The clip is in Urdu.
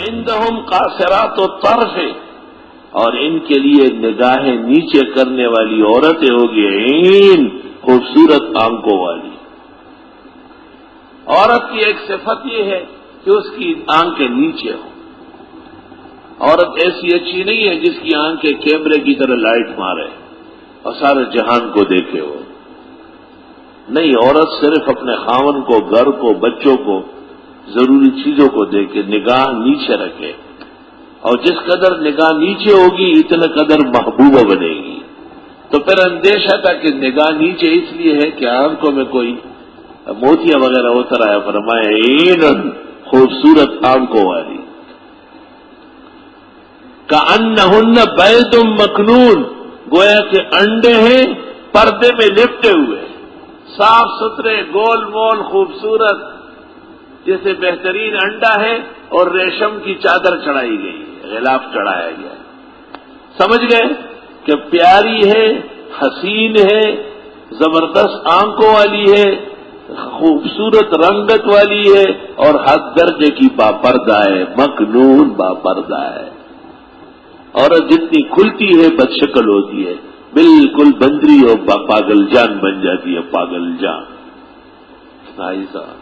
وعندهم قاصرات الطرف، اور ان کے لیے نگاہیں نیچے کرنے والی عورتیں ہوگی عین، خوبصورت آنکھوں والی۔ عورت کی ایک صفت یہ ہے کہ اس کی آنکھیں نیچے ہوں۔ عورت ایسی اچھی نہیں ہے جس کی آنکھیں کیمرے کی طرح لائٹ مارے اور سارے جہان کو دیکھے ہو، نہیں، عورت صرف اپنے خاون کو، گھر کو، بچوں کو، ضروری چیزوں کو دیکھے، نگاہ نیچے رکھے، اور جس قدر نگاہ نیچے ہوگی اتنا قدر محبوبہ بنے گی۔ تو پھر اندیشہ تھا کہ نگاہ نیچے اس لیے ہے کہ آنکھوں میں کوئی موتیا وغیرہ اتر آیا، فرمایا عین، خوبصورت آنکھوں والی۔ کأنہن بیض مکنون، گویا کہ انڈے ہیں پردے میں لپٹے ہوئے، صاف ستھرے، گول مول، خوبصورت، جیسے بہترین انڈا ہے اور ریشم کی چادر چڑھائی گئی، غلاف چڑھایا گیا۔ سمجھ گئے کہ پیاری ہے، حسین ہے، زبردست آنکھوں والی ہے، خوبصورت رنگت والی ہے، اور حد درجے کی باپردہ ہے، مکنون باپردہ ہے۔ عورت جتنی کھلتی ہے بدشکل ہوتی ہے، بالکل بندری اور پاگل جان بن جاتی ہے، پاگل جان۔ بھائی صاحب